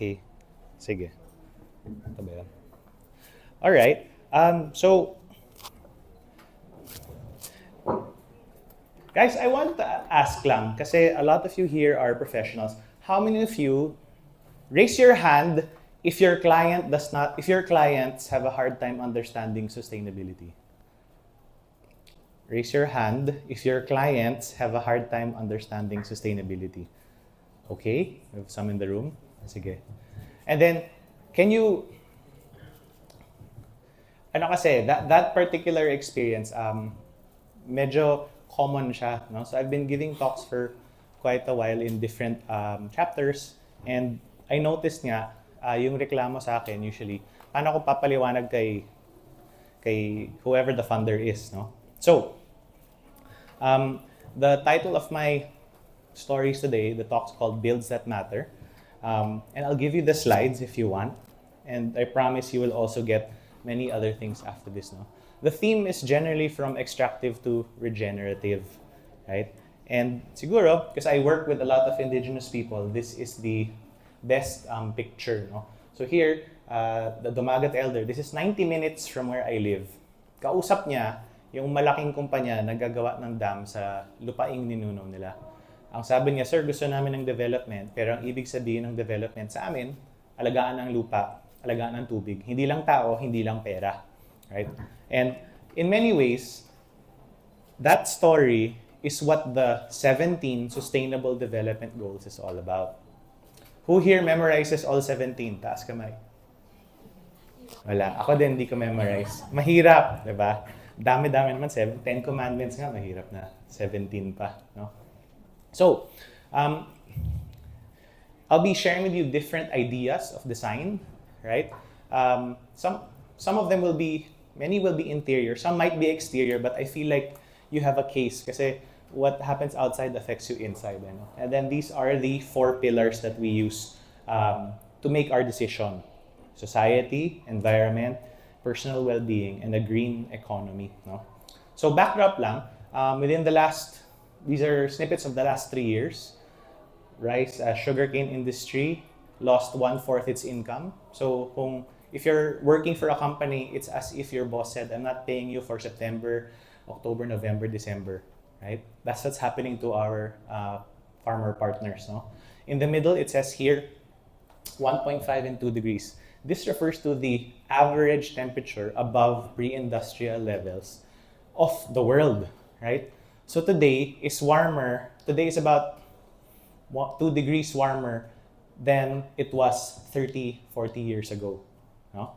Okay. Sige. Ito ba yun? Alright. So, guys, I want to ask lang, kasi a lot of you here are professionals. How many of you, raise your hand if your clients have a hard time understanding sustainability? Raise your hand if your clients have a hard time understanding sustainability. Okay, we have some in the room. Sige. And then, can you, that particular experience, medyo common siya, no? So I've been giving talks for quite a while in different chapters, and I noticed nga, yung reklamo sa akin usually, paano ko papaliwanag kay whoever the funder is, no? So, the title of my stories today, the talk's called Builds That Matter. And I'll give you the slides if you want. And I promise you will also get many other things after this, no? The theme is generally from extractive to regenerative, right? And siguro, because I work with a lot of indigenous people, this is the best picture, no? So here, the Dumagat Elder, this is 90 minutes from where I live. Kausap niya yung malaking kumpanya na gagawa ng dam sa lupaing ninuno nila. Ang sabi niya, sir, gusto namin ng development, pero ang ibig sabihin ng development sa amin, alagaan ng lupa, alagaan ng tubig. Hindi lang tao, hindi lang pera. Right? And in many ways, that story is what the 17 Sustainable Development Goals is all about. Who here memorizes all 17? Taas kamay. Wala. Ako din, hindi ko memorize. Mahirap, di ba? Dami-dami naman. 10 commandments nga, mahirap na. 17 pa. No? So, I'll be sharing with you different ideas of design, right? Some of them will be, many will be interior, some might be exterior, but I feel like you have a case kasi what happens outside affects you inside. You know? And then these are the 4 pillars that we use to make our decision. Society, environment, personal well-being, and a green economy. No? So backdrop lang, within the last, these are snippets of the last 3 years. Rice, sugarcane industry lost 1/4 its income. So if you're working for a company, it's as if your boss said, I'm not paying you for September, October, November, December. Right? That's what's happening to our farmer partners. No? In the middle, it says here, 1.5 and 2 degrees. This refers to the average temperature above pre-industrial levels of the world. Right? So today is warmer. Today is about 2 degrees warmer than it was 30, 40 years ago. No?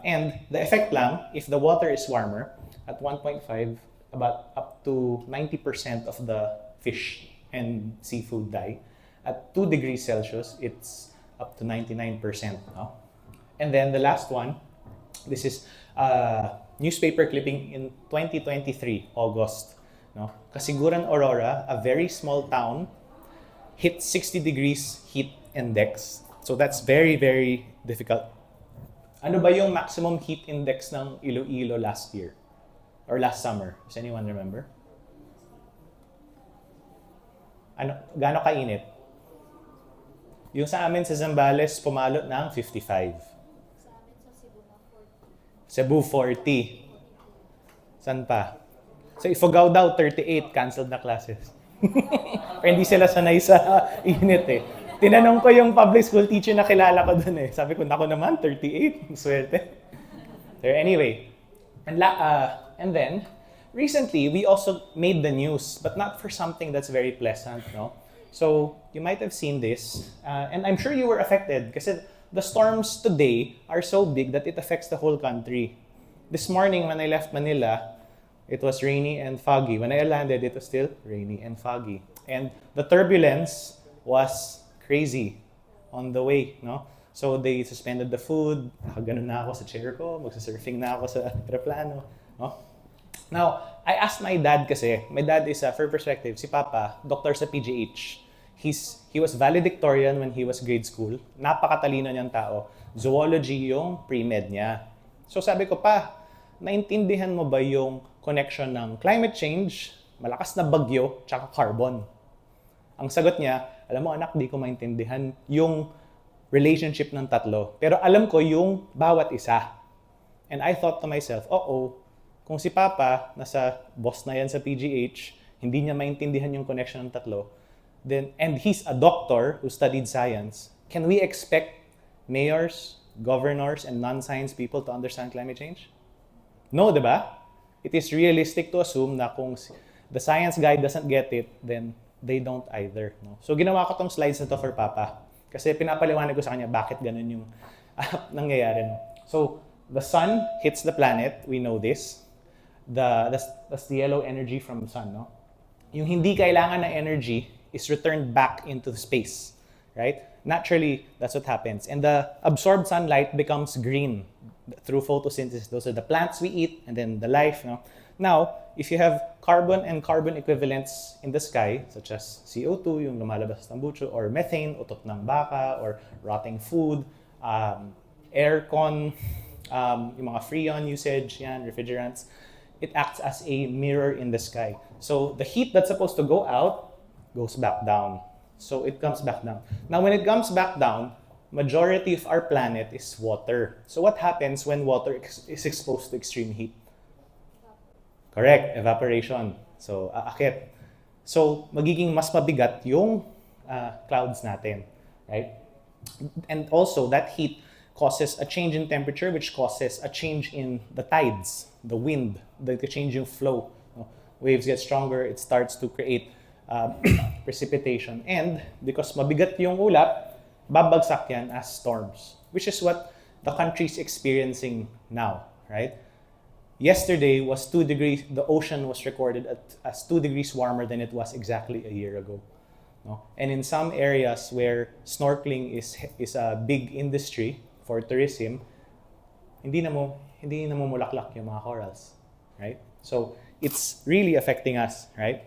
And the effect lang, if the water is warmer, at 1.5, about up to 90% of the fish and seafood die. At 2 degrees Celsius, it's up to 99%. No? And then the last one, this is newspaper clipping in 2023, August. No? Kasiguran, Aurora, a very small town, hit 60 degrees heat index. So that's very, very difficult. Ano ba yung maximum heat index ng Iloilo last year? Or last summer? Does anyone remember? Ano, gaano kainit? Yung sa amin sa Zambales, pumalot ng 55. Sa amin sa Cebu Cebu na 40. 40. San pa? So Ifugao daw, 38, canceled na classes. Pero hindi sila sanay sa init eh. Tinanong ko yung public school teacher na kilala ko dun eh. Sabi ko, nako naman, 38. Swerte. So anyway, and then, recently, we also made the news, but not for something that's very pleasant, no? So, you might have seen this, and I'm sure you were affected kasi the storms today are so big that it affects the whole country. This morning, when I left Manila, it was rainy and foggy. When I landed, it was still rainy and foggy. And the turbulence was crazy on the way, no? So they suspended the food. Nakaganon na ako sa chair ko. Magsasurfing na ako sa aeroplano, no? Now, I asked my dad kasi, my dad is, for perspective, si Papa, doctor sa PGH. He was valedictorian when he was grade school. Napakatalino niyang tao. Zoology yung pre-med niya. So sabi ko, pa, naintindihan mo ba yung connection ng climate change, malakas na bagyo, tsaka carbon? Ang sagot niya, alam mo anak, di ko maintindihan yung relationship ng tatlo. Pero alam ko yung bawat isa. And I thought to myself, kung si Papa, nasa boss na yan sa PGH, hindi niya maintindihan yung connection ng tatlo, then, and he's a doctor who studied science, can we expect mayors, governors, and non-science people to understand climate change? No, di ba? It is realistic to assume na kung the science guy doesn't get it, then they don't either. No? So ginawa ko tong slides na to for Papa. Kasi pinapaliwanag ko sa kanya bakit ganun yung nangyayari. No? So the sun hits the planet, we know this. That's the yellow energy from the sun. No? Yung hindi kailangan na energy is returned back into space. Right? Naturally, that's what happens. And the absorbed sunlight becomes green through photosynthesis. Those are the plants we eat and then the life. No? Now, if you have carbon and carbon equivalents in the sky, such as CO2, yung lumalabas sa tambucho, or methane, utot ng baka, or rotting food, aircon, yung mga freon usage, yan, refrigerants, it acts as a mirror in the sky. So the heat that's supposed to go out goes back down. So it comes back down. Now when it comes back down, majority of our planet is water. So what happens when water is exposed to extreme heat? Correct, evaporation. So aakit. So magiging mas mabigat yung clouds natin, right? And also that heat causes a change in temperature, which causes a change in the tides, the wind, the change in flow. Waves get stronger, it starts to create precipitation. And because mabigat yung ulap, babagsak yan as storms, which is what the country's experiencing now, right? Yesterday was 2 degrees, the ocean was recorded as 2 degrees warmer than it was exactly a year ago. No? And in some areas where snorkeling is a big industry for tourism, hindi na mulaklak yung mga corals, right? So it's really affecting us, right?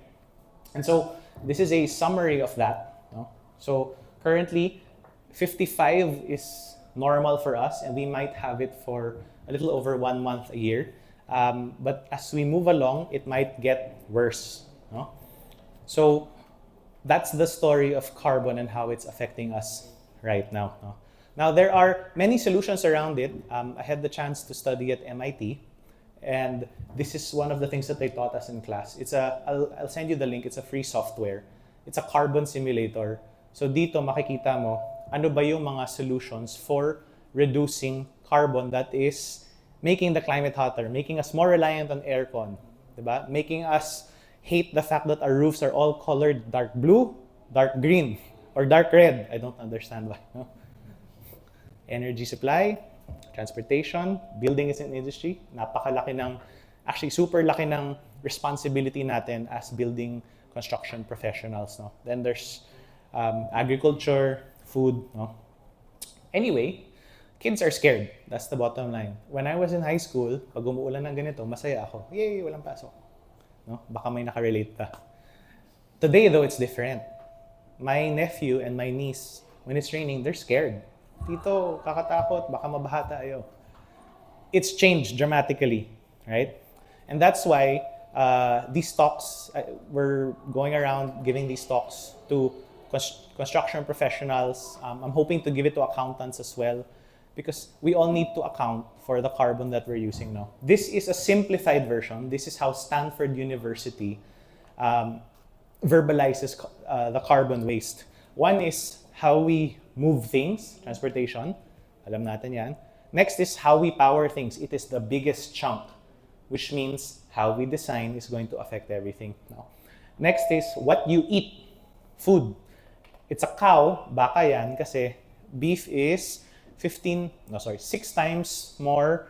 And so this is a summary of that. No? So currently, 55 is normal for us, and we might have it for a little over 1 month a year. But as we move along, it might get worse. No? So that's the story of carbon and how it's affecting us right now. No? Now, there are many solutions around it. I had the chance to study at MIT, and this is one of the things that they taught us in class. I'll send you the link. It's a free software. It's a carbon simulator. So dito makikita mo ano ba yung mga solutions for reducing carbon that is making the climate hotter, making us more reliant on aircon, diba? Making us hate the fact that our roofs are all colored dark blue, dark green, or dark red. I don't understand why. No? Energy supply, transportation, building is an industry. Actually super laki ng responsibility natin as building construction professionals. No? Then there's agriculture, food. No? Anyway, kids are scared. That's the bottom line. When I was in high school, pag umuulan ng ganito, masaya ako. Yay, walang pasok. No? Baka may nakarelate ka. Today, though, it's different. My nephew and my niece, when it's raining, they're scared. Tito, kakatakot, baka mabaha tayo. It's changed dramatically, right? And that's why these talks, we're going around giving these talks to construction professionals. I'm hoping to give it to accountants as well, because we all need to account for the carbon that we're using now. This is a simplified version. This is how Stanford University verbalizes the carbon waste. One is how we move things, transportation. Alam natin yan. Next is how we power things. It is the biggest chunk, which means how we design is going to affect everything now. Next is what you eat, food. It's a cow, baka yan, kasi beef is 6 times more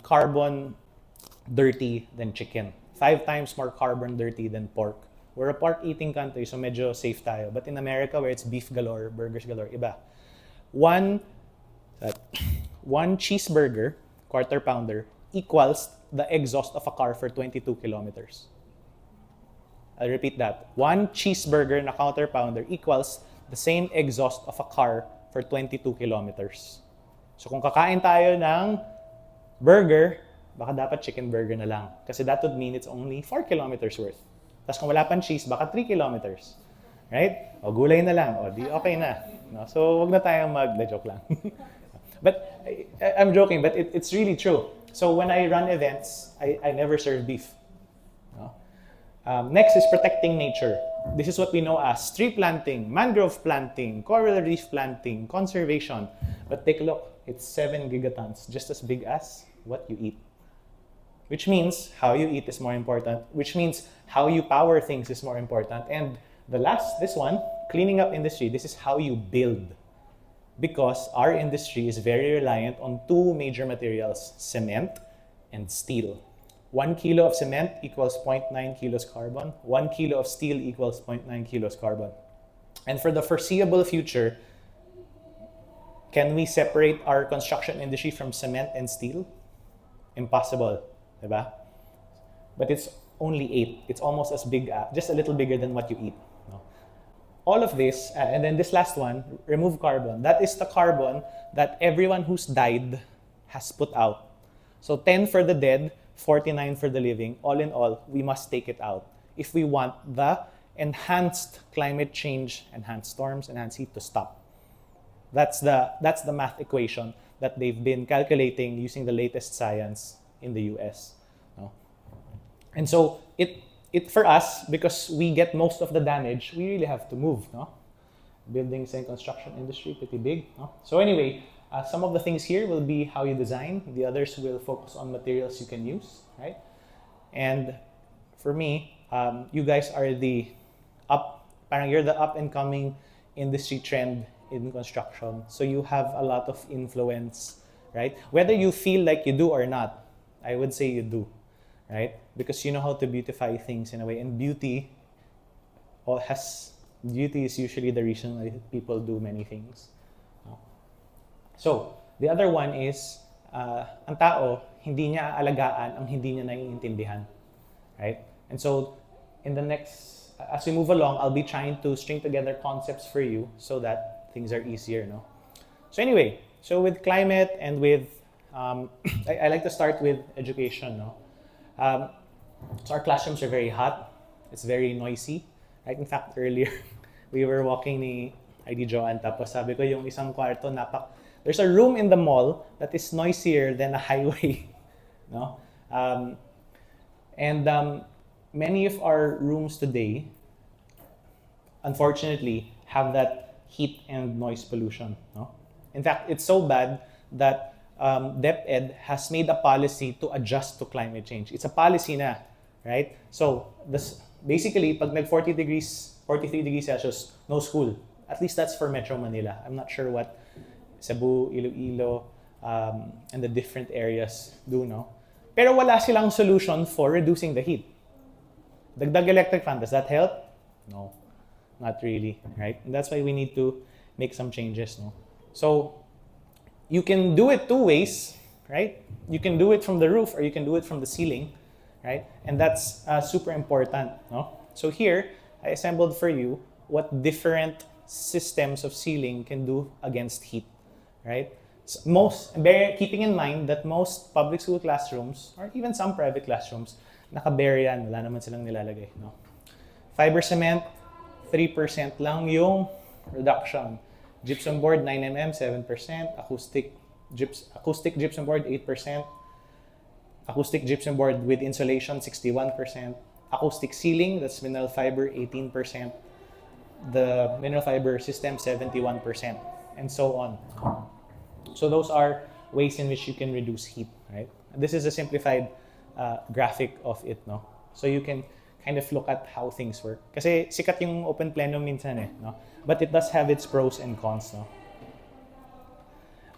carbon dirty than chicken. 5 times more carbon dirty than pork. We're a pork-eating country, so medyo safe tayo. But in America, where it's beef galore, burgers galore, iba. One cheeseburger, quarter pounder, equals the exhaust of a car for 22 kilometers. I'll repeat that. One cheeseburger na quarter pounder equals the same exhaust of a car for 22 kilometers. So kung kakain tayo ng burger, baka dapat chicken burger na lang. Kasi that would mean it's only 4 kilometers worth. Tapos kung wala pang cheese, baka 3 kilometers. Right? O gulay na lang, o di okay na. No? So wag na tayong joke lang. But I'm joking, but it's really true. So when I run events, I never serve beef. No? Next is protecting nature. This is what we know as tree planting, mangrove planting, coral reef planting, conservation. But take a look, it's 7 gigatons, just as big as what you eat. Which means how you eat is more important, which means how you power things is more important. And the last, this one, cleaning up industry, this is how you build. Because our industry is very reliant on two major materials, cement and steel. 1 kilo of cement equals 0.9 kilos carbon. 1 kilo of steel equals 0.9 kilos carbon. And for the foreseeable future, can we separate our construction industry from cement and steel? Impossible, diba? But it's only 8. It's almost as big, just a little bigger than what you eat. No? All of this, and then this last one, remove carbon. That is the carbon that everyone who's died has put out. So 10 for the dead, 49 for the living. All in all, we must take it out if we want the enhanced climate change, enhanced storms, enhanced heat to stop. That's the math equation that they've been calculating using the latest science in the US. No? And so it for us, because we get most of the damage, we really have to move. No? Buildings and construction industry, pretty big. No? So anyway, some of the things here will be how you design. The others will focus on materials you can use, right? And for me, you guys are you're the up and coming industry trend in construction. So you have a lot of influence, right? Whether you feel like you do or not, I would say you do, right? Because you know how to beautify things in a way, and beauty is usually the reason why people do many things. No? So the other one is, ang tao, hindi niya aalagaan ang hindi niya naiintindihan, right? And so in the next, as we move along, I'll be trying to string together concepts for you so that things are easier, no? So anyway, so with climate and with, I like to start with education, no? So our classrooms are very hot. It's very noisy. Right? In fact, earlier, we were walking ni ID Joanne, tapos sabi ko yung isang kwarto, there's a room in the mall that is noisier than a highway, no? Many of our rooms today, unfortunately, have that heat and noise pollution. No? In fact, it's so bad that DepEd has made a policy to adjust to climate change. It's a policy na, right? So basically, pag nag 43 degrees Celsius, no school. At least that's for Metro Manila. I'm not sure what Cebu, Iloilo, and the different areas do, no? Pero wala silang solution for reducing the heat. Dagdag electric fan, does that help? No. Not really, right? And that's why we need to make some changes, no? So you can do it two ways, right? You can do it from the roof or you can do it from the ceiling, right? And that's super important, no? So here, I assembled for you what different systems of ceiling can do against heat, right? So keeping in mind that most public school classrooms, or even some private classrooms, naka-bare yan, wala naman silang nilalagay, no? Fiber cement, 3% lang yung reduction. Gypsum board, 9mm, 7%. Acoustic gypsum board, 8%. Acoustic gypsum board with insulation, 61%. Acoustic ceiling, that's mineral fiber, 18%. The mineral fiber system, 71%. And so on. So those are ways in which you can reduce heat, right? This is a simplified graphic of it, no? So you can kind of look at how things work. Kasi sikat yung open plenum minsan no? But it does have its pros and cons, no?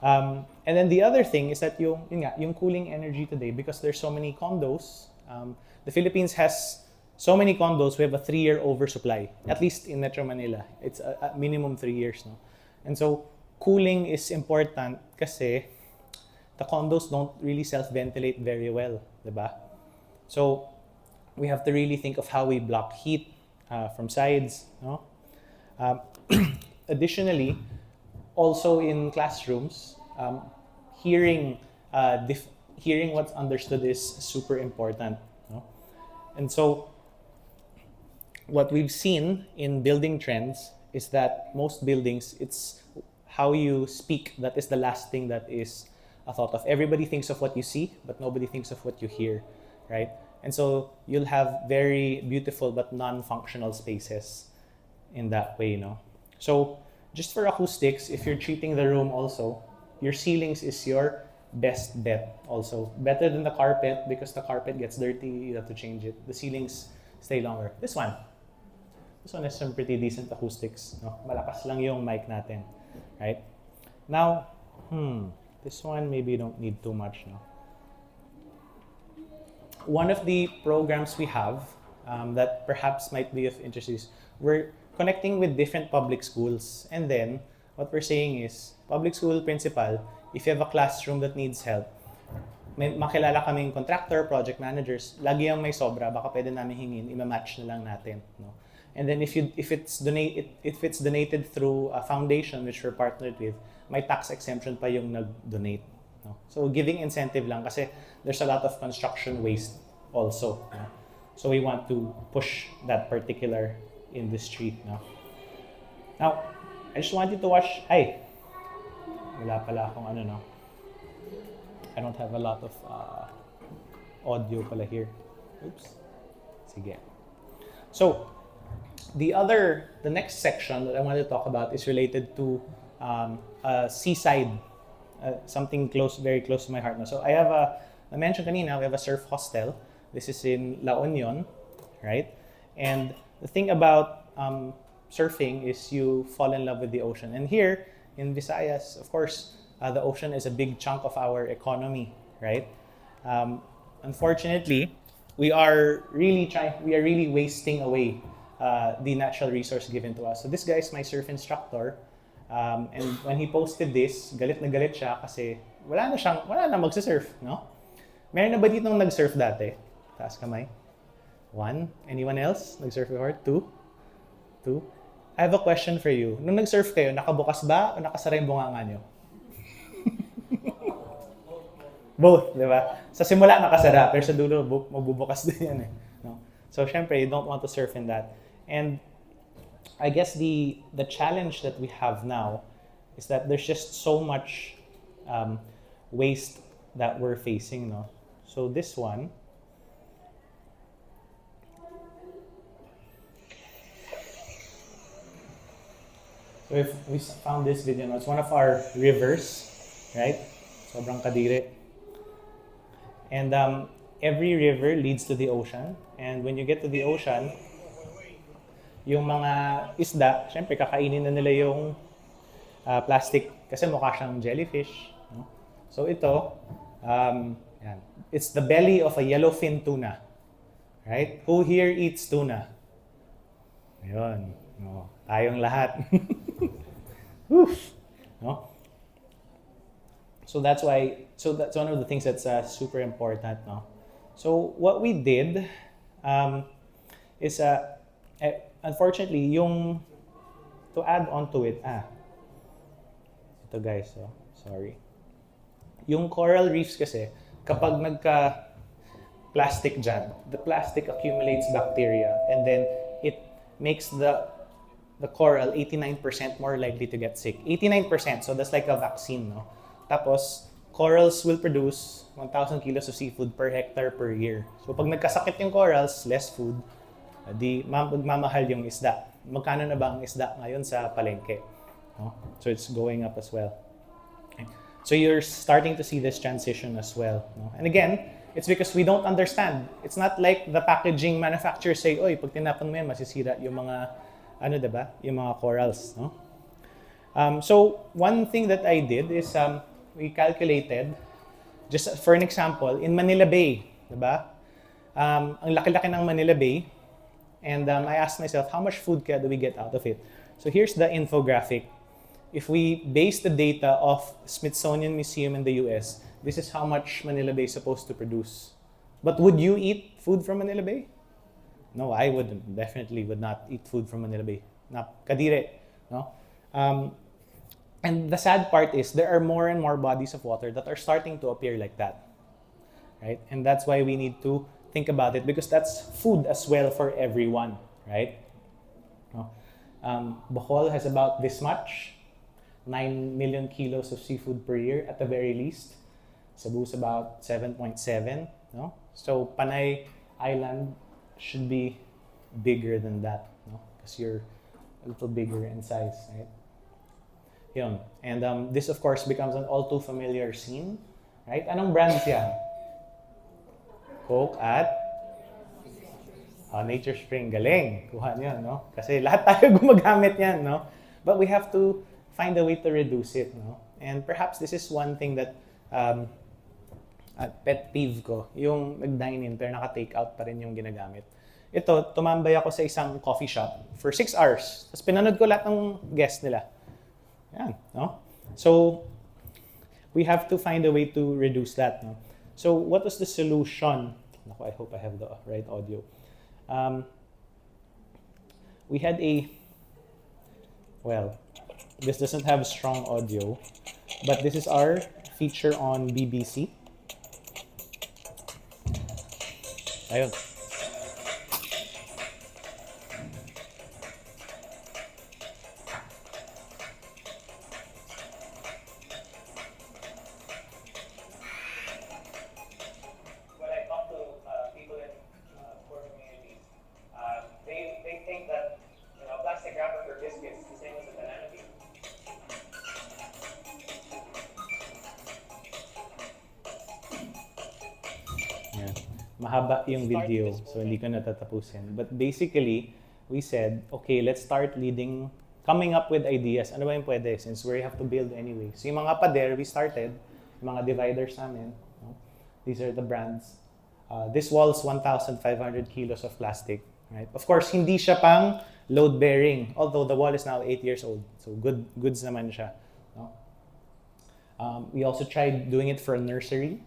And then the other thing is that yung cooling energy today, because there's so many condos, the Philippines has so many condos, we have a 3-year oversupply, at least in Metro Manila. It's a minimum 3 years, no? And so cooling is important kasi the condos don't really self-ventilate very well, diba? So we have to really think of how we block heat from sides, no? Additionally, also in classrooms, hearing what's understood is super important, no? And so what we've seen in building trends is that most buildings, it's how you speak that is the last thing that is a thought of. Everybody thinks of what you see, but nobody thinks of what you hear, right? And so you'll have very beautiful but non-functional spaces in that way, no? So just for acoustics, if you're treating the room also, your ceilings is your best bet also. Better than the carpet because the carpet gets dirty, you have to change it. The ceilings stay longer. This one has some pretty decent acoustics. No? Malakas lang yung mic natin, right? Now, this one maybe you don't need too much, no? One of the programs we have that perhaps might be of interest is we're connecting with different public schools. And then, what we're saying is, public school principal, if you have a classroom that needs help, may makilala kaming contractor, project managers, lagi ang may sobra, baka pwede namin hingin, ima-match na lang natin. No? And then if it's donated through a foundation which we're partnered with, may tax exemption pa yung nag-donate. No? So giving incentive lang kasi there's a lot of construction waste also. No? So we want to push that particular industry. No? Now, I just want you to watch. Wala pala akong ano, no? I don't have a lot of audio pala here. Oops. Sige. So, the next section that I want to talk about is related to seaside, something very close to my heart. No? So I mentioned kanina, we have a surf hostel. This is in La Union, right? And the thing about surfing is you fall in love with the ocean. And here in Visayas, of course, the ocean is a big chunk of our economy, right? Unfortunately, we are really wasting away the natural resource given to us. So this guy is my surf instructor, and when he posted this, galit na galit siya kasi wala na magsisurf, no? Meron na ba ditong nag-surf dati? Taas kamay. 1. Anyone else? Nag-surf before? 2. I have a question for you. Nung nag-surf kayo, nakabukas ba o nakasara yung bunganga nyo? Both, di ba? Sa simula nakasara, pero sa dulo magbubukas din yan eh. No? So syempre, you don't want to surf in that. And I guess the challenge that we have now is that there's just so much waste that we're facing, no? So this one, so if we found this video, no? It's one of our rivers, right? Sobrang kadiri. And every river leads to the ocean. And when you get to the ocean, yung mga isda, syempre kakainin na nila yung plastic kasi mukha siyang jellyfish. No? So ito, yan. It's the belly of a yellowfin tuna. Right? Who here eats tuna? Ayun. No, tayong lahat. Oof. No? So that's one of the things that's super important. No? So what we did is, unfortunately, to add on to it, ito guys, sorry. Yung coral reefs kasi, kapag nagka-plastic dyan, the plastic accumulates bacteria and then it makes the coral 89% more likely to get sick. 89%, so that's like a vaccine, no? Tapos, corals will produce 1,000 kilos of seafood per hectare per year. So pag nagkasakit yung corals, less food, di magmamahal yung isda. Magkano na ba ang isda ngayon sa palengke? No? So it's going up as well. Okay. So you're starting to see this transition as well. No? And again, it's because we don't understand. It's not like the packaging manufacturers say, oy, pag tinapon mo yan, masisira yung mga, diba? Yung mga corals. No? So one thing that I did is we calculated, just for an example, in Manila Bay, diba? Ang laki-laki ng Manila Bay, and I asked myself, how much food do we get out of it? So here's the infographic. If we base the data of Smithsonian Museum in the US, this is how much Manila Bay is supposed to produce. But would you eat food from Manila Bay? No, I wouldn't. Definitely would not eat food from Manila Bay. Kadire, no? And the sad part is there are more and more bodies of water that are starting to appear like that, right? And that's why we need to think about it because that's food as well for everyone, right? No? Bohol has about this much, 9 million kilos of seafood per year at the very least. Cebu's about 7.7, no? So Panay Island should be bigger than that, no? Because you're a little bigger in size, right? Yun. And this, of course, becomes an all too familiar scene, right? Anong brands yan? Coke at Nature Spring. Galing. Kuha niyo, no? Kasi lahat tayo gumagamit yan, no? But we have to find a way to reduce it, no? And perhaps this is one thing that pet peeve ko, yung nag-dine-in pero naka-take out pa rin yung ginagamit. Ito, tumambay ako sa isang coffee shop for 6 hours. Tapos pinanood ko lahat ng guest nila. Yan, no? So, we have to find a way to reduce that, no? So, what was the solution? Naku, I hope I have the right audio. We had well, this doesn't have strong audio, but this is our feature on BBC. Ayun. When I talk to people in poor communities, they think that plastic wrapper for biscuits is the same as a banana peel. Yeah. Mahaba yung video, so hindi ko natatapusin. But basically, we said, okay, let's start coming up with ideas. Ano ba yung pwede? Since we have to build anyway. So yung mga pader, we started, yung mga dividers namin. No? These are the brands. This wall's 1,500 kilos of plastic. Right? Of course, hindi siya pang load-bearing, although the wall is now 8 years old. So goods naman siya. No? We also tried doing it for a nursery.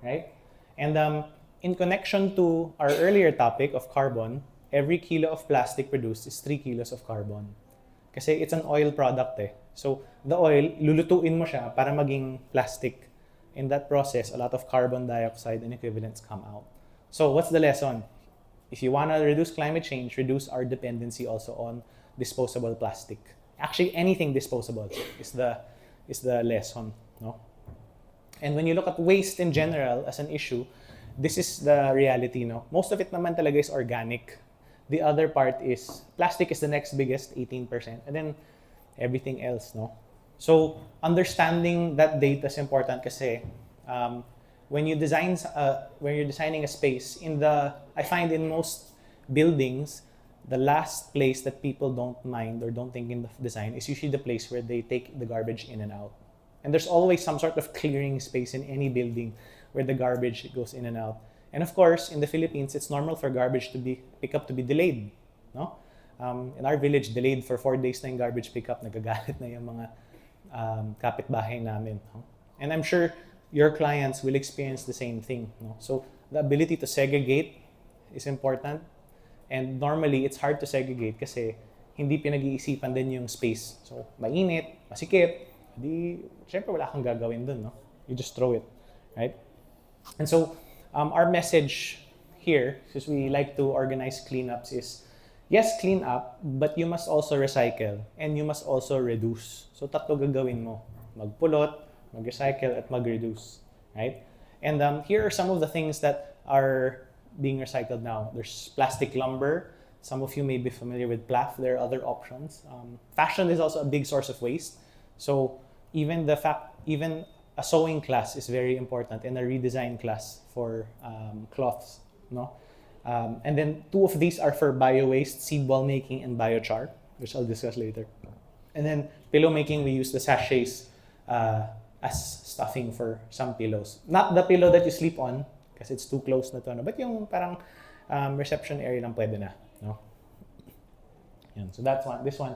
Right? And in connection to our earlier topic of carbon, every kilo of plastic produced is 3 kilos of carbon. Kasi it's an oil product eh. So the oil, lulutuin mo siya para maging plastic. In that process, a lot of carbon dioxide and equivalents come out. So what's the lesson? If you want to reduce climate change, reduce our dependency also on disposable plastic. Actually, anything disposable is the lesson, no? And when you look at waste in general as an issue, this is the reality, no? Most of it naman talaga is organic. The other part is plastic is the next biggest, 18%, and then everything else, no? So understanding that data is important kasi when you're designing a space, I find in most buildings, the last place that people don't mind or don't think in the design is usually the place where they take the garbage in and out. And there's always some sort of clearing space in any building where the garbage goes in and out. And of course, in the Philippines, it's normal for garbage to be delayed, no? In our village, delayed for 4 days na yung garbage pickup, nagagalit na yung mga kapitbahay namin. No? And I'm sure your clients will experience the same thing. No? So the ability to segregate is important. And normally, it's hard to segregate kasi hindi pinag-iisipan din yung space. So mainit, masikip, syempre wala kang gagawin dun, no? You just throw it, right? And so our message here, since we like to organize cleanups, is yes, clean up, but you must also recycle and you must also reduce. So tatlo gagawin mo. Magpulot, mag-recycle, at mag-reduce, right? And here are some of the things that are being recycled now. There's plastic lumber. Some of you may be familiar with PLAF. There are other options. Fashion is also a big source of waste. So even a sewing class is very important and a redesign class for cloths, no? And then 2 of these are for bio-waste, seed ball making, and biochar, which I'll discuss later. And then pillow making, we use the sachets as stuffing for some pillows. Not the pillow that you sleep on, because it's too close na to, no? But yung parang reception area lang pwede na, no? Yan. So that's one. This one,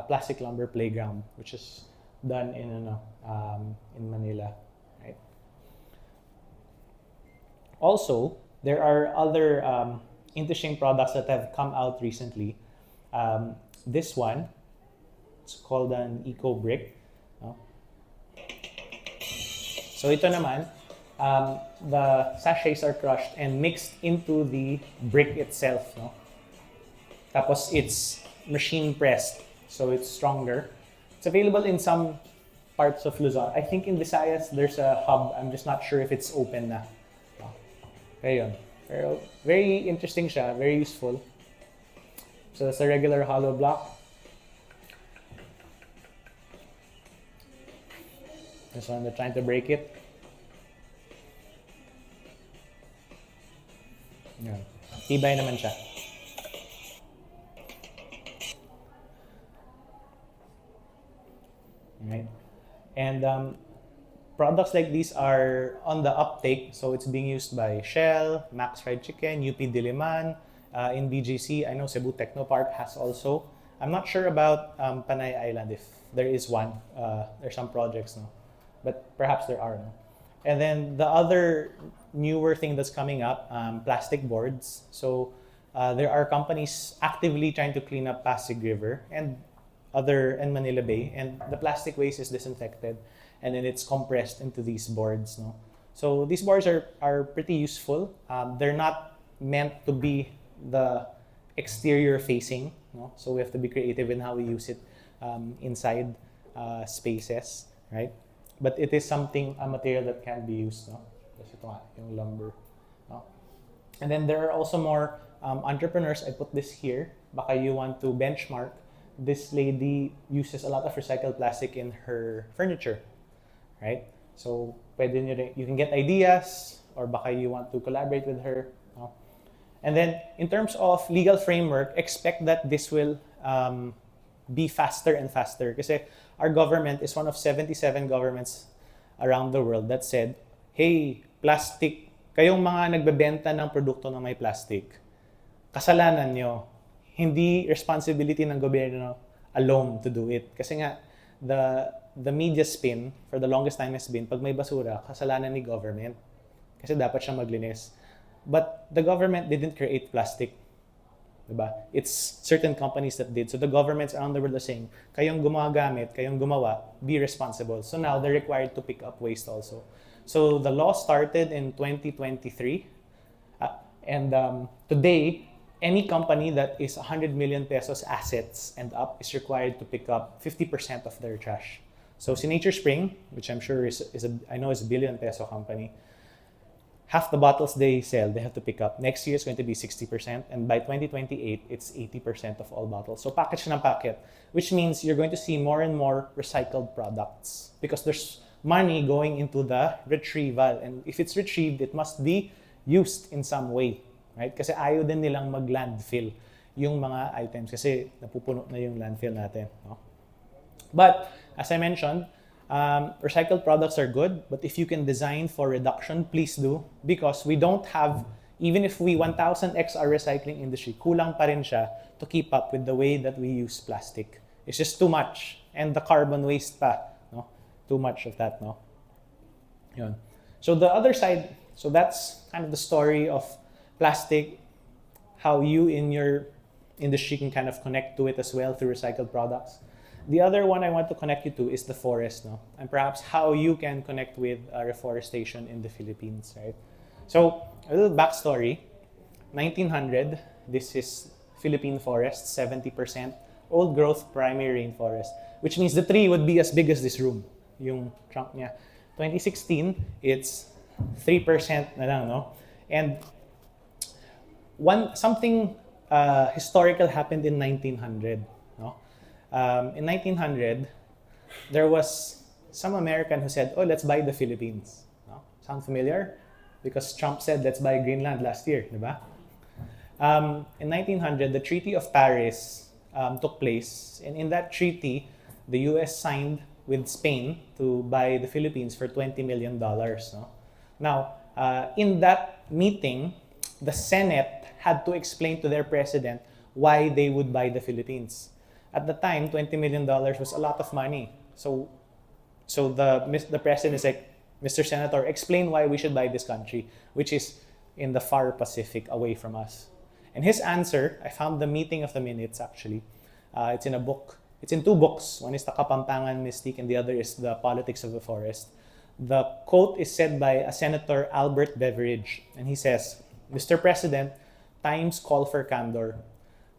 plastic lumber playground, which is done in Manila, right? Also, there are other interesting products that have come out recently. This one, it's called an eco brick. No? So ito naman, the sachets are crushed and mixed into the brick itself. No? Tapos it's machine pressed, so it's stronger. It's available in some parts of Luzon. I think in Visayas there's a hub. I'm just not sure if it's open na. Kaya yun. Pero very interesting siya, very useful. So that's a regular hollow block. This one, they're trying to break it. Yan. Tibay naman siya. Right? And products like these are on the uptake, so it's being used by Shell, Max Fried Chicken, UP Diliman, in BGC. I know Cebu Technopark has also. I'm not sure about Panay Island if there is one. There's some projects now, but perhaps there are. No? And then the other newer thing that's coming up, plastic boards. So there are companies actively trying to clean up Pasig River and Manila Bay, and the plastic waste is disinfected, and then it's compressed into these boards. No, so these boards are pretty useful. They're not meant to be the exterior facing. No, so we have to be creative in how we use it inside spaces, right? But it is a material that can be used. No, kasi ito nga, yung lumber. No, and then there are also more entrepreneurs. I put this here. Baka you want to benchmark. This lady uses a lot of recycled plastic in her furniture, right? So pwede nyo rin, you can get ideas, or baka you want to collaborate with her. No? And then in terms of legal framework, expect that this will be faster and faster. Kasi our government is one of 77 governments around the world that said, hey, plastic, kayong mga nagbebenta ng produkto na may plastic, kasalanan nyo. Hindi responsibility ng gobyerno alone to do it. Kasi nga, the media spin, for the longest time has been, pag may basura, kasalanan ni government. Kasi dapat siyang maglinis. But the government didn't create plastic. Diba? It's certain companies that did. So the governments around the world are saying, kayong gumagamit, kayong gumawa, be responsible. So now they're required to pick up waste also. So the law started in 2023. And today, any company that is 100 million pesos assets and up is required to pick up 50% of their trash. So si Nature Spring, which I'm sure I know is a billion peso company, half the bottles they sell, they have to pick up. Next year is going to be 60%, and by 2028, it's 80% of all bottles. So package ng packet, which means you're going to see more and more recycled products because there's money going into the retrieval. And if it's retrieved, it must be used in some way. Right? Kasi ayaw din nilang mag-landfill yung mga items kasi napupuno na yung landfill natin. No? But, as I mentioned, recycled products are good, but if you can design for reduction, please do. Because we don't have, even if we 1,000x our recycling industry, kulang pa rin siya to keep up with the way that we use plastic. It's just too much. And the carbon waste pa. No? Too much of that. No? Yun. So the other side, so that's kind of the story of plastic, how you in your industry can kind of connect to it as well through recycled products. The other one I want to connect you to is the forest, no? And perhaps how you can connect with reforestation in the Philippines, right? So, a little backstory. 1900, this is Philippine forest, 70% old growth primary rainforest, which means the tree would be as big as this room, yung trunk niya. 2016, it's 3% na lang, no? And something historical happened in 1900. No? In 1900, there was some American who said, "Oh, let's buy the Philippines." No? Sound familiar? Because Trump said, "Let's buy Greenland" last year, diba? In 1900, the Treaty of Paris took place, and in that treaty, the U.S. signed with Spain to buy the Philippines for $20 million. No? Now, in that meeting, the Senate had to explain to their president why they would buy the Philippines. At the time, $20 million was a lot of money. So the president is like, Mr. Senator, explain why we should buy this country, which is in the far Pacific away from us. And his answer, I found the meeting of the minutes actually. It's in a book. It's in two books. One is the Kapampangan Mystique and the other is the Politics of the Forest. The quote is said by a Senator Albert Beveridge, and he says, "Mr. President, times call for candor.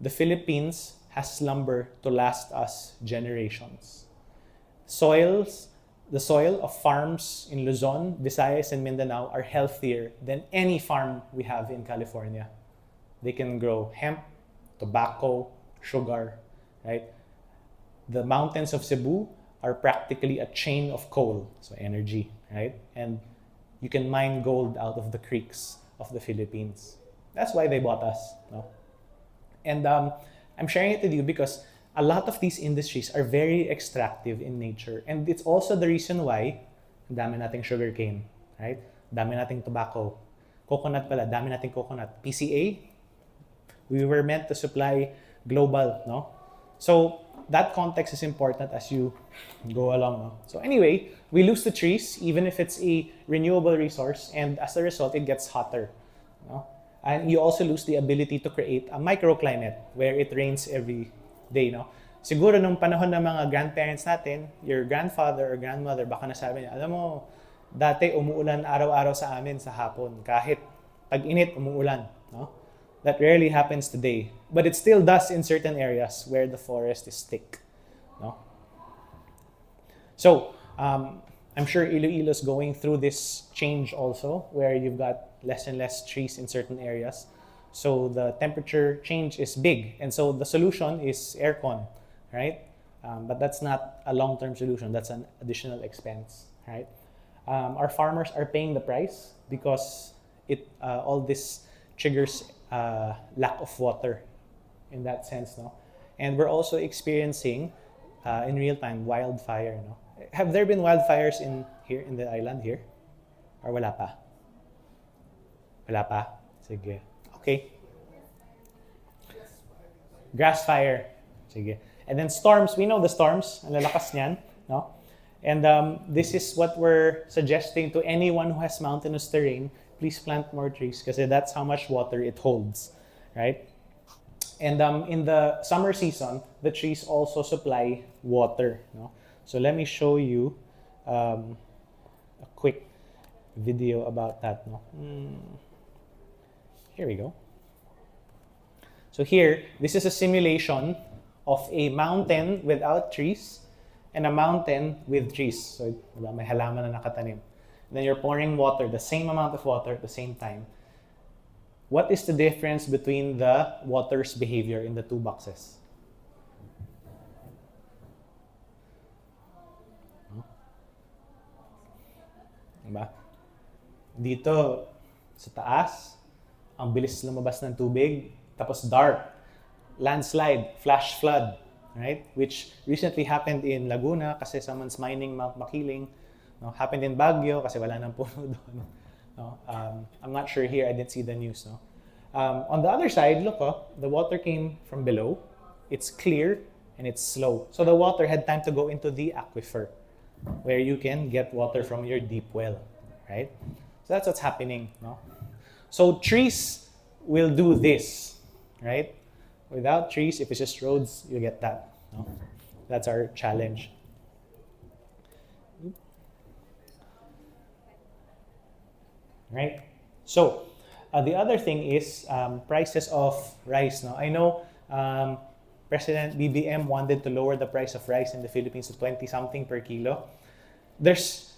the Philippines has lumber to last us generations. The soil of farms in Luzon, Visayas, and Mindanao are healthier than any farm we have in California. They can grow hemp, tobacco, sugar, right? The mountains of Cebu are practically a chain of coal, so energy, right? And you can mine gold out of the creeks of the Philippines. That's why they bought us, no? And I'm sharing it with you because a lot of these industries are very extractive in nature. And it's also the reason why dami nating sugarcane, right? Dami nating tobacco. Coconut pala, dami nating coconut. PCA, we were meant to supply global, no? So that context is important as you go along, no? So anyway, we lose the trees, even if it's a renewable resource, and as a result, it gets hotter, no? And you also lose the ability to create a microclimate where it rains every day, no? Siguro nung panahon ng mga grandparents natin, your grandfather or grandmother, baka nasabi niya, alam mo, dati umuulan araw-araw sa amin sa hapon. Kahit tag-init, umuulan, no? That rarely happens today. But it still does in certain areas where the forest is thick, no? So, I'm sure Iloilo's going through this change also, where you've got less and less trees in certain areas. So the temperature change is big. And so the solution is aircon, right? But that's not a long-term solution. That's an additional expense, right? Our farmers are paying the price because all this triggers lack of water in that sense, no? And we're also experiencing in real time wildfire, no? Have there been wildfires in the island here? Or wala pa? Wala pa? Sige. Okay. Grass fire. Sige. And then storms. We know the storms. Ang lalakas niyan, no? And this is what we're suggesting to anyone who has mountainous terrain. Please plant more trees kasi that's how much water it holds, right? And in the summer season, the trees also supply water, no? So let me show you a quick video about that, no? Here we go. So here, this is a simulation of a mountain without trees and a mountain with trees. So may halaman na nakatanim. Then you're pouring water, the same amount of water at the same time. What is the difference between the water's behavior in the two boxes? Diba? Dito, sa taas, ang bilis lumabas ng tubig, tapos dark, landslide, flash flood, right? Which recently happened in Laguna kasi someone's mining Mount Makiling. No? Happened in Baguio kasi wala nang puno doon. No? I'm not sure here, I didn't see the news. No? On the other side, look, the water came from below. It's clear and it's slow. So the water had time to go into the aquifer where you can get water from your deep well, right? So that's what's happening. No? So trees will do this, right? Without trees, if it's just roads, you get that. No? That's our challenge. Right? So, the other thing is prices of rice. No? I know President BBM wanted to lower the price of rice in the Philippines to 20-something per kilo.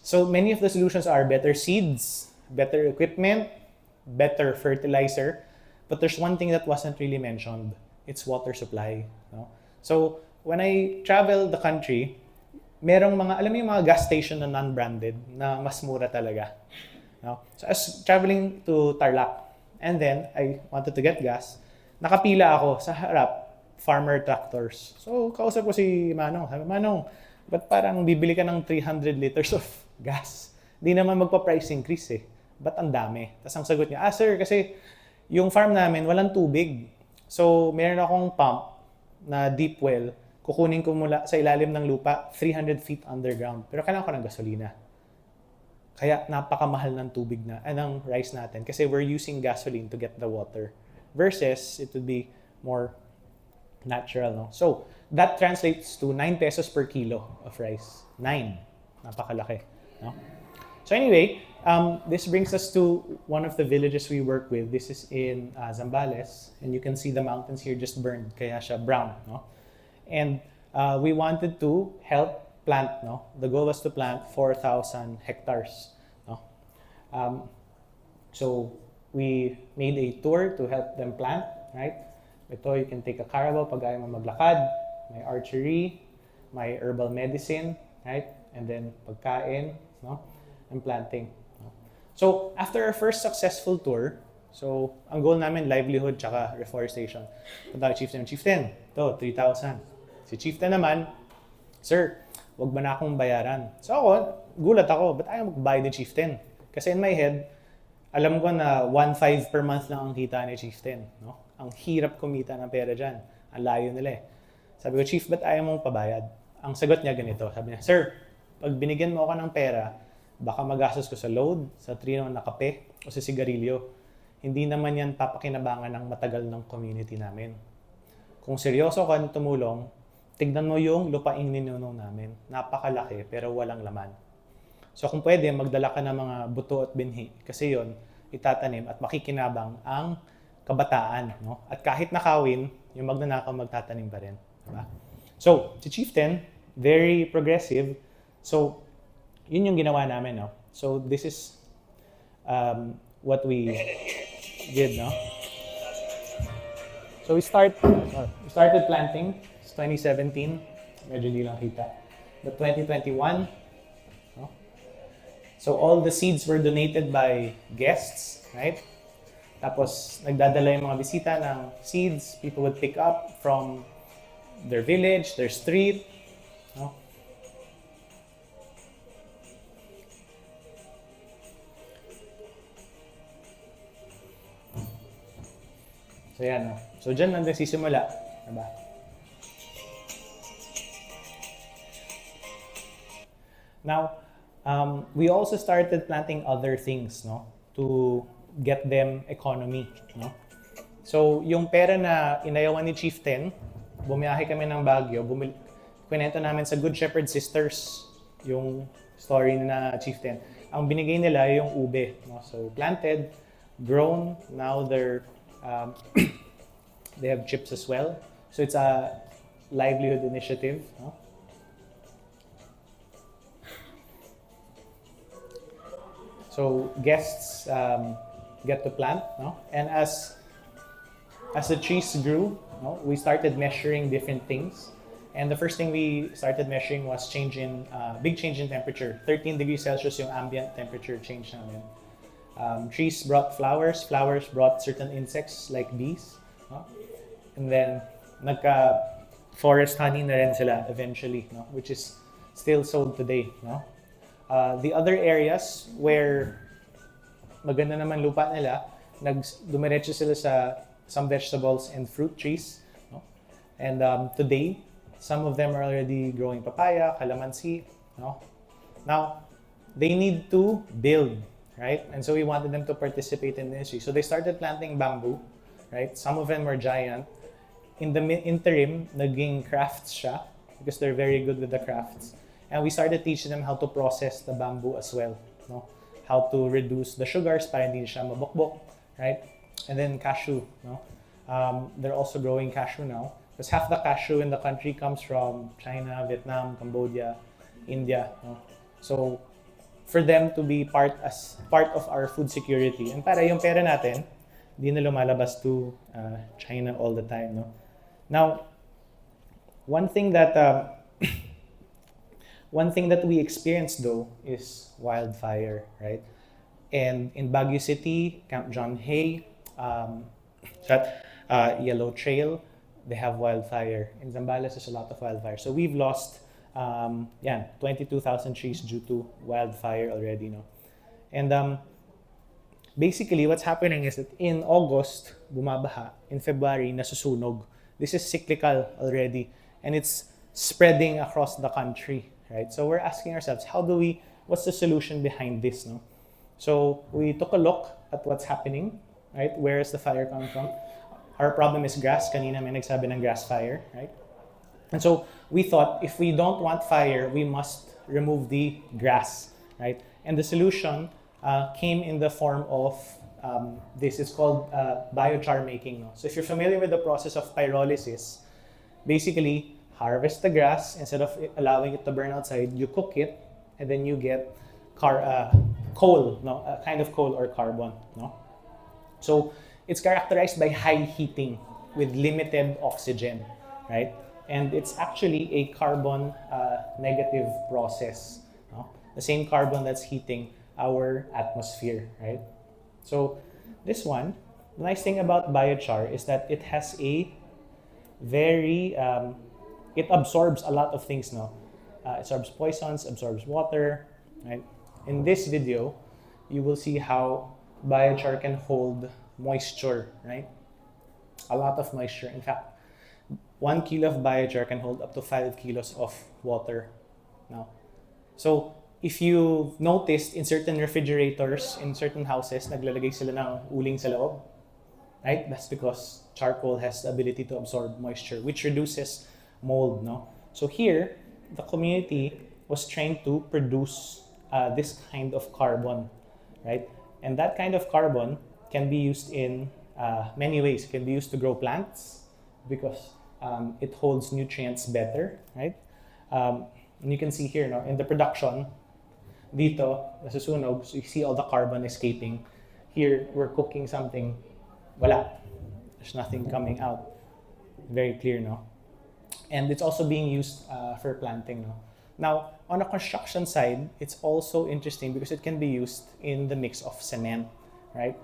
So many of the solutions are better seeds, better equipment, better fertilizer. But there's one thing that wasn't really mentioned. It's water supply. No? So when I travel the country, merong mga, alam mo yung mga gas station na non-branded na mas mura talaga. No? So I was traveling to Tarlac and then I wanted to get gas. Nakapila ako sa harap, farmer tractors. So kausap ko si Manong. Sabi, Manong, ba't parang bibili ka ng 300 liters of gas? Di naman magpa-price increase eh. Ba't ang dami? Tapos ang sagot niya, sir, kasi yung farm namin walang tubig. So meron akong pump na deep well. Kukunin ko mula sa ilalim ng lupa, 300 feet underground. Pero kailangan ko ng gasolina. Kaya napakamahal ng tubig ng rice natin kasi we're using gasoline to get the water. Versus, it would be more natural. No? So, that translates to 9 pesos per kilo of rice. 9. Napakalaki. No? So anyway, this brings us to one of the villages we work with. This is in Zambales, and you can see the mountains here just burned, kaya siya brown, no? And we wanted to help plant, no? The goal was to plant 4,000 hectares, no? So we made a tour to help them plant, right? Ito, you can take a carabao pag ayaw mo maglakad, may archery, may herbal medicine, right? And then pagkain, no? And planting. No? So after our first successful tour, so ang goal namin, livelihood tsaka reforestation. Punta kay Chieftain, ito, 3,000. Si Chieftain naman, sir, wag ba na akong bayaran? So ako, gulat ako, ba't ayaw magbayad ni Chieftain? Kasi in my head, alam ko na 1.5 per month lang ang kita ni Chieftain. No? Ang hirap kumita ng pera dyan. Ang layo nila eh. Sabi ko, Chief, ba't ayaw mong pabayad? Ang sagot niya ganito. Sabi niya, sir, pag binigyan mo ako ng pera, baka magastos ko sa load, sa 3 naman na kape, o sa sigarilyo. Hindi naman yan papakinabangan ng matagal ng community namin. Kung seryoso ka tumulong, tignan mo yung lupaing ninuno namin. Napakalaki, pero walang laman. So kung pwede, magdala ka ng mga buto at binhi. Kasi yon itatanim at makikinabang ang kabataan. No? At kahit nakawin, yung magnanakaw magtatanim pa rin. Diba? So, si Chieftain, very progressive. So, yun yung ginawa namin. No? So, this is what we did. No? So, we started planting. It's 2017. Medyo hindi lang kita. But 2021, no? So, all the seeds were donated by guests, right? Tapos, nagdadala yung mga bisita ng seeds. People would pick up from their village, their street. No? So, yan. No? So, dyan lang nagsisimula. Diba? Now, we also started planting other things, no? To get them economy, no? So, yung pera na inayawan ni Chieftain, bumiyahe kami ng Baguio, kwento namin sa Good Shepherd Sisters, yung story na Chieftain. Ang binigay nila yung ube, no? So, planted, grown, now they're, they have chips as well. So, it's a livelihood initiative, no? So, guests get to plant, no? And as the trees grew, no, we started measuring different things. And the first thing we started measuring was big change in temperature. 13 degrees Celsius yung ambient temperature change namin. Trees brought flowers. Flowers brought certain insects like bees. No? And then, nagka-forest honey na rin sila eventually, no? Which is still sold today. No? The other areas where maganda naman lupa nila, dumiretso sila sa some vegetables and fruit trees. No? And today, some of them are already growing papaya, calamansi. No? Now, they need to build, right? And so we wanted them to participate in the industry. So they started planting bamboo, right? Some of them were giant. In the interim, naging crafts siya because they're very good with the crafts. And we started teaching them how to process the bamboo as well. No? How to reduce the sugars para hindi siya mabukbok, right? And then cashew. No? They're also growing cashew now. Because half the cashew in the country comes from China, Vietnam, Cambodia, India. No? So, for them to be part of our food security. And para yung pera natin, hindi na lumalabas to China all the time. No? Now, one thing that we experienced though is wildfire, right? And in Baguio City, Camp John Hay, Yellow Trail, they have wildfire. In Zambales, there's a lot of wildfire. So we've lost 22,000 trees due to wildfire already, no? And basically, what's happening is that in August, bumabaha. In February, nasusunog. This is cyclical already. And it's spreading across the country, right? So we're asking ourselves, what's the solution behind this, no? So we took a look at what's happening, right? Where is the fire coming from? Our problem is grass. Kanina may nagsabi ng grass fire, right? And so we thought if we don't want fire, we must remove the grass, right? And the solution came in the form of this. It's called biochar making. No? So if you're familiar with the process of pyrolysis, basically harvest the grass. Instead of allowing it to burn outside, you cook it, and then you get coal, no? A kind of coal or carbon. No? So it's characterized by high heating with limited oxygen, right? And it's actually a carbon negative process. No? The same carbon that's heating our atmosphere, right? So this one, the nice thing about biochar is that it has a very, it absorbs a lot of things now. Absorbs poisons, absorbs water, right? In this video, you will see how biochar can hold moisture, right? A lot of moisture. In fact, 1 kilo of biochar can hold up to 5 kilos of water now. So if you noticed in certain refrigerators, in certain houses, naglalagay sila ng uling sa loob, right? That's because charcoal has the ability to absorb moisture, which reduces mold, no? So here, the community was trained to produce this kind of carbon, right? And that kind of carbon can be used in many ways. It can be used to grow plants because it holds nutrients better, right? And you can see here, no, in the production, dito, nasusunog, so you see all the carbon escaping. Here, we're cooking something, wala. There's nothing coming out. Very clear, no? And it's also being used for planting, no? Now, on a construction side, it's also interesting because it can be used in the mix of cement, right?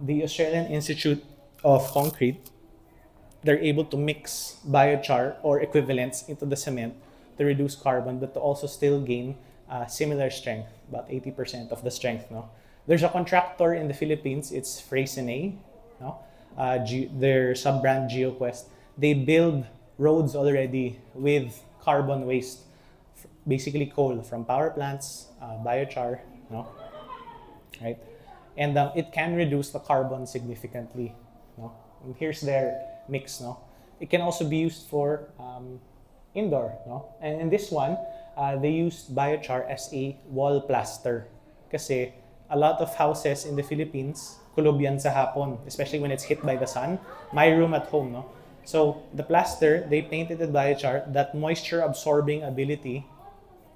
The Australian Institute of Concrete, they're able to mix biochar or equivalents into the cement to reduce carbon, but to also still gain similar strength, about 80% of the strength. No, there's a contractor in the Philippines. It's Panay, no, their sub-brand GeoQuest. They build roads already with carbon waste, basically coal from power plants, biochar, no, right? And it can reduce the carbon significantly. No, and here's their mix. No, it can also be used for indoor. No, and in this one, they used biochar as a wall plaster. Kasi a lot of houses in the Philippines, kulob yan sa hapon, especially when it's hit by the sun. My room at home, no. So the plaster, they painted with biochar. That moisture absorbing ability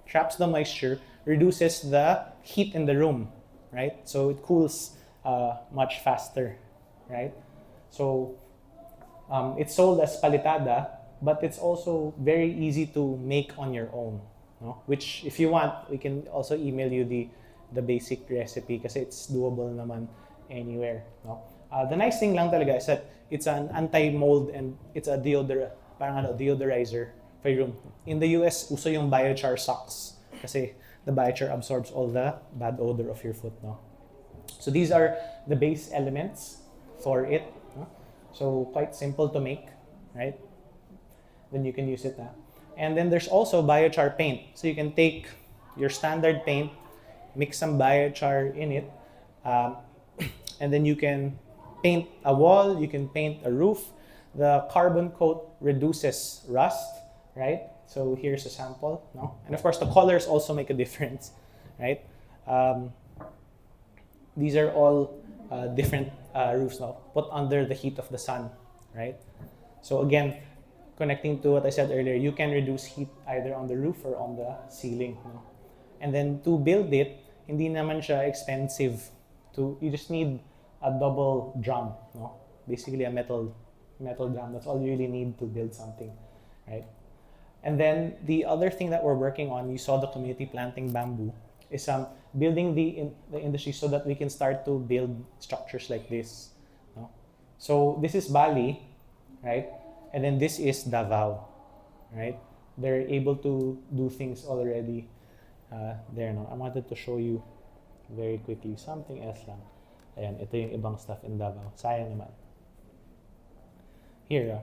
traps the moisture, reduces the heat in the room, right? So it cools much faster, right? So it's sold as palitada, but it's also very easy to make on your own. No? Which, if you want, we can also email you the basic recipe kasi it's doable naman anywhere. No? The nice thing lang talaga is that it's an anti-mold and it's a deodorizer for your room. In the US, uso yung biochar socks kasi the biochar absorbs all the bad odor of your foot. No? So these are the base elements for it. No? So quite simple to make, right? Then you can use it. And then there's also biochar paint. So you can take your standard paint, mix some biochar in it, and then you can paint a wall, you can paint a roof. The carbon coat reduces rust, right? So here's a sample, no? And of course, the colors also make a difference, right? These are all different roofs now, put under the heat of the sun, right? So again, connecting to what I said earlier, you can reduce heat either on the roof or on the ceiling. No? And then to build it, hindi naman siya expensive. You just need a double drum, no? Basically a metal drum. That's all you really need to build something, right? And then the other thing that we're working on, you saw the community planting bamboo, is building the industry so that we can start to build structures like this. No? So this is Bali, right? And then this is Davao, right? They're able to do things already there. No? I wanted to show you very quickly something else lang. Ayan, ito yung ibang stuff in Davao. Sayang naman. Here,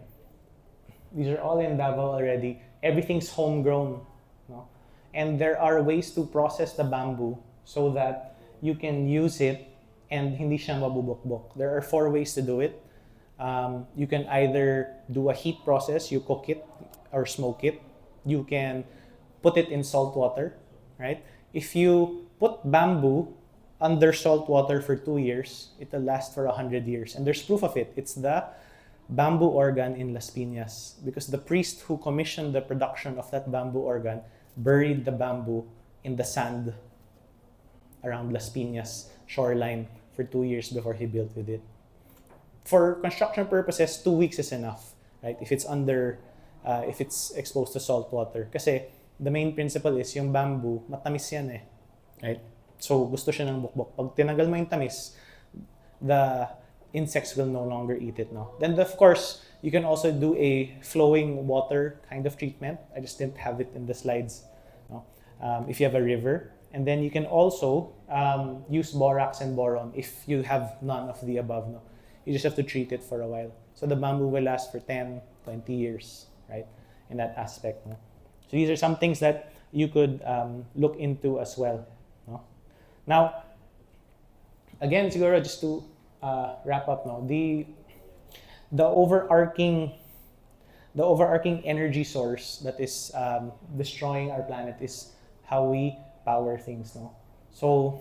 these are all in Davao already. Everything's homegrown. No? And there are ways to process the bamboo so that you can use it and hindi siya mabubukbok. There are 4 ways to do it. You can either do a heat process, you cook it or smoke it. You can put it in salt water, right? If you put bamboo under salt water for 2 years, it'll last for 100 years. And there's proof of it. It's the bamboo organ in Las Piñas, because the priest who commissioned the production of that bamboo organ buried the bamboo in the sand around Las Piñas shoreline for 2 years before he built with it. For construction purposes, 2 weeks is enough, right? If it's exposed to salt water. Kasi the main principle is yung bamboo, matamis yan eh, right? So gusto siya ng bukbok. Pag tinagal mo yung tamis, the insects will no longer eat it, no? Then of course, you can also do a flowing water kind of treatment. I just didn't have it in the slides, no? If you have a river. And then you can also use borax and boron if you have none of the above, no? You just have to treat it for a while. So the bamboo will last for 10, 20 years, right? In that aspect, no? So these are some things that you could look into as well, no? Now, again, siguro just to wrap up, no? The overarching energy source that is destroying our planet is how we power things, no? So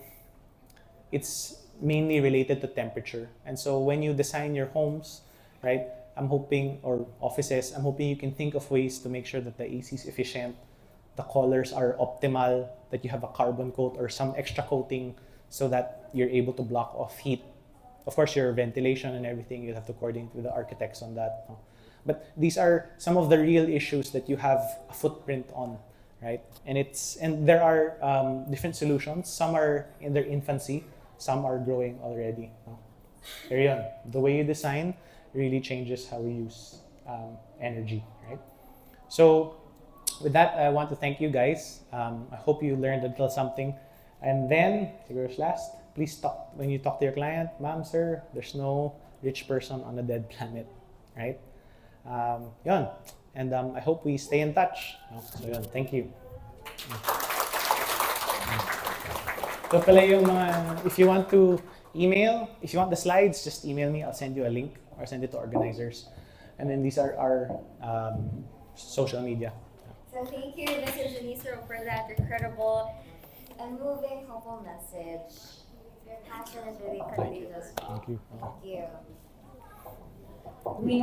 it's mainly related to temperature. And so when you design your homes, right, I'm hoping, or offices, I'm hoping you can think of ways to make sure that the AC is efficient, the colors are optimal, that you have a carbon coat or some extra coating so that you're able to block off heat. Of course, your ventilation and everything, you have to coordinate with the architects on that, no? But these are some of the real issues that you have a footprint on, right? And there are different solutions. Some are in their infancy, some are growing already, no? Pero yun, the way you design really changes how we use energy, right? So with that, I want to thank you guys. I hope you learned a little something. And then, siguro last, please talk, when you talk to your client, ma'am, sir, there's no rich person on a dead planet, right? Yun. And I hope we stay in touch. So yun, thank you. So pala yung mga, if you want to email, if you want the slides, just email me. I'll send you a link or send it to organizers. And then these are our social media. So thank you, Mr. Janisro, for that incredible and moving, hopeful message. Your passion is really contagious. Thank you. Thank you. We